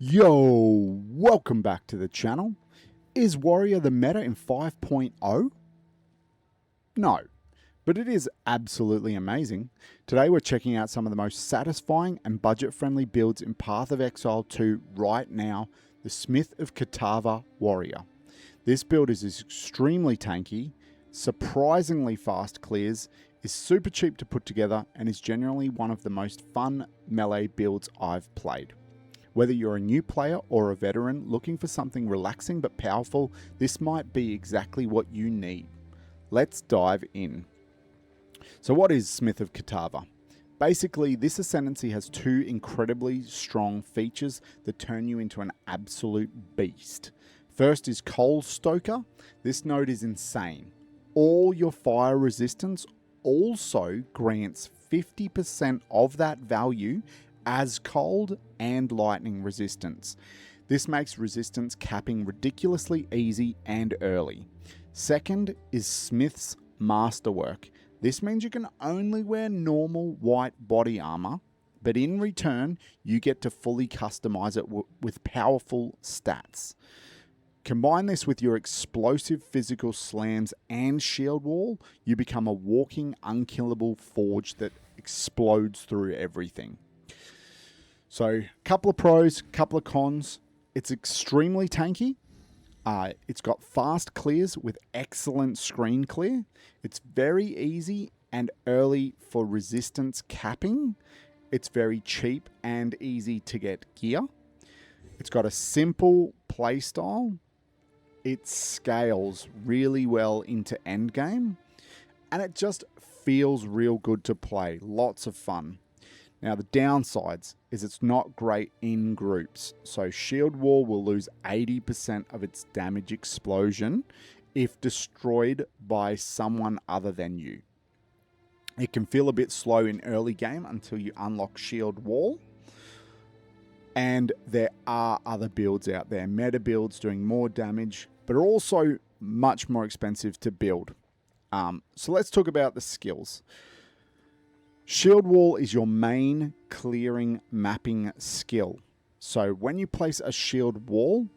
Yo, welcome back to the channel. Is Warrior the meta in 5.0? No, but it is absolutely amazing. Today we're checking out some of the most satisfying and budget-friendly builds in Path of Exile 2 right now, the Smith of Kitava Warrior. This build is extremely tanky, surprisingly fast clears, is super cheap to put together, and is generally one of the most fun melee builds I've played. Whether you're a new player or a veteran looking for something relaxing but powerful, this might be exactly what you need. Let's dive in. So what is Smith of Kitava? Basically, this Ascendancy has two incredibly strong features that turn you into an absolute beast. First is Coal Stoker. This node is insane. All your fire resistance also grants 50% of that value as cold and lightning resistance. This makes resistance capping ridiculously easy and early. Second is Smith's Masterwork. This means you can only wear normal white body armor, but in return you get to fully customize it with powerful stats. Combine this with your explosive physical slams and shield wall, you become a walking unkillable forge that explodes through everything. So, couple of pros, couple of cons. It's extremely tanky. It's got fast clears with excellent screen clear. It's very easy and early for resistance capping. It's very cheap and easy to get gear. It's got a simple playstyle. It scales really well into endgame. And it just feels real good to play. Lots of fun. Now the downsides is it's not great in groups. So Shield Wall will lose 80% of its damage explosion if destroyed by someone other than you. It can feel a bit slow in early game until you unlock Shield Wall. And there are other builds out there, meta builds doing more damage, but are also much more expensive to build. So let's talk about the skills. Shield Wall is your main clearing mapping skill. So when you place a shield wall,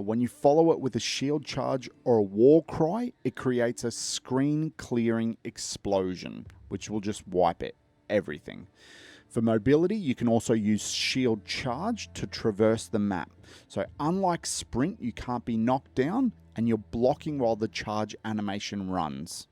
when you follow it with a shield charge or a war cry, it creates a screen clearing explosion, which will just wipe everything. For mobility, you can also use shield charge to traverse the map. So unlike sprint, you can't be knocked down and you're blocking while the charge animation runs.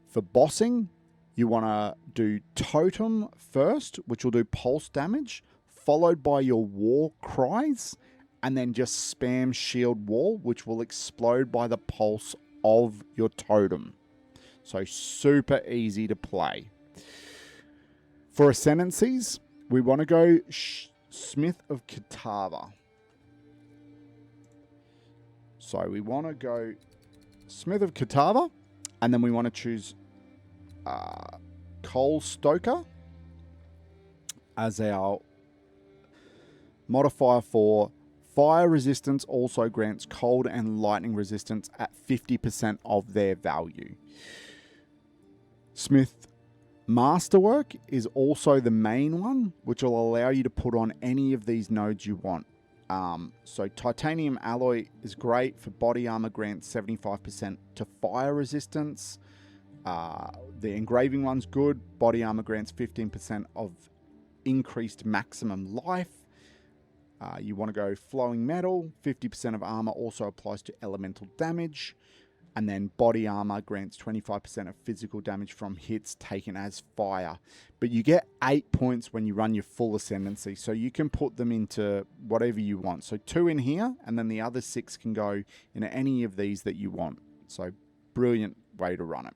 For bossing, you want to do Totem first, which will do pulse damage, followed by your war cries, and then just spam shield wall, which will explode by the pulse of your totem. So super easy to play. For Ascendancies, we want to go Smith of Kitava. So we want to go Smith of Kitava, and then we want to choose Coal Stoker as our modifier for fire resistance. Also grants cold and lightning resistance at 50% of their value. Smith Masterwork is also the main one, which will allow you to put on any of these nodes you want. So titanium alloy is great for body armor, grants 75% to fire resistance. The engraving one's good. Body armor grants 15% of increased maximum life. You want to go flowing metal. 50% of armor also applies to elemental damage. And then body armor grants 25% of physical damage from hits taken as fire. But you get 8 points when you run your full Ascendancy. So you can put them into whatever you want. So 2 in here, and then the other 6 can go in any of these that you want. So brilliant way to run it.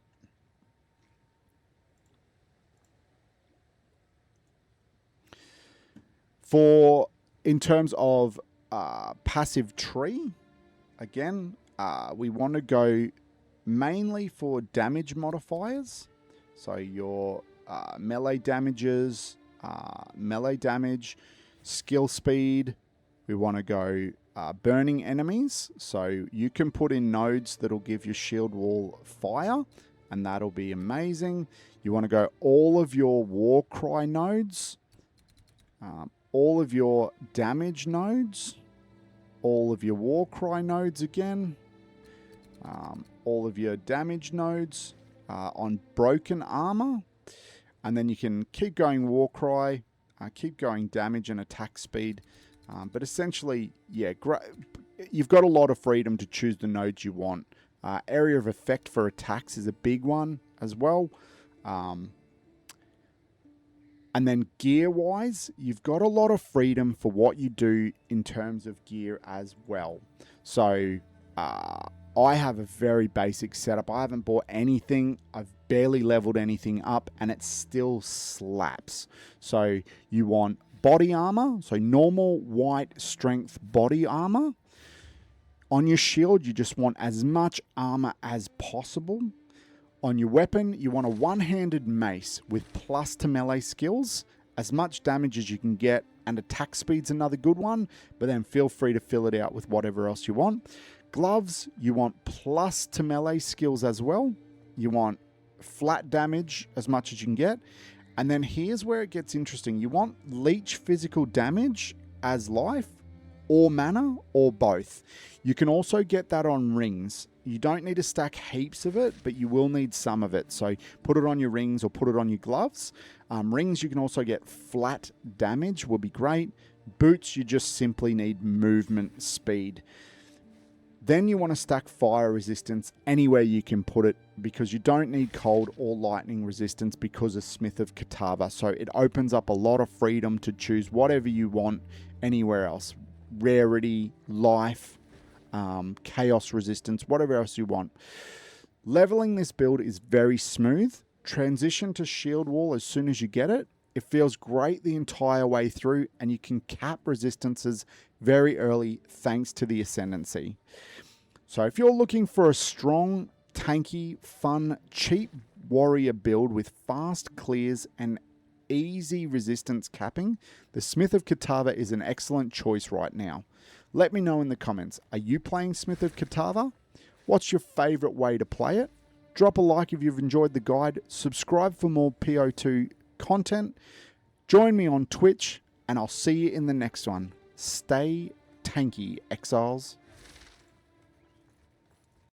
In terms of passive tree, again, we want to go mainly for damage modifiers. So your melee damages, melee damage, skill speed. We want to go burning enemies. So you can put in nodes that'll give your shield wall fire, and that'll be amazing. You want to go all of your war cry nodes. all of your damage nodes, all of your Warcry nodes again, all of your damage nodes on broken armor, and then you can keep going Warcry, keep going damage and attack speed, but essentially, yeah, you've got a lot of freedom to choose the nodes you want. Area of effect for attacks is a big one as well. And then gear-wise, you've got a lot of freedom for what you do in terms of gear as well. So I have a very basic setup. I haven't bought anything. I've barely leveled anything up, and it still slaps. So you want body armor, so normal white strength body armor. On your shield, you just want as much armor as possible. On your weapon, you want a one-handed mace with plus to melee skills, as much damage as you can get, and attack speed's another good one, but then feel free to fill it out with whatever else you want. Gloves, you want plus to melee skills as well. You want flat damage as much as you can get. And then here's where it gets interesting. You want leech physical damage as life, or mana, or both. You can also get that on rings. You don't need to stack heaps of it, but you will need some of it. So put it on your rings or put it on your gloves. Rings, you can also get flat damage, will be great. Boots, you just simply need movement speed. Then you want to stack fire resistance anywhere you can put it, because you don't need cold or lightning resistance because of Smith of Kitava. So it opens up a lot of freedom to choose whatever you want anywhere else. Rarity, life, chaos resistance, whatever else you want. Leveling this build is very smooth. Transition to shield wall as soon as you get it. It feels great the entire way through, and you can cap resistances very early thanks to the Ascendancy. So if you're looking for a strong, tanky, fun, cheap warrior build with fast clears and easy resistance capping, the Smith of Kitava is an excellent choice right now. Let me know in the comments, are you playing Smith of Kitava? What's your favorite way to play it? Drop a like if you've enjoyed the guide, subscribe for more PO2 content, join me on Twitch, and I'll see you in the next one. Stay tanky, exiles.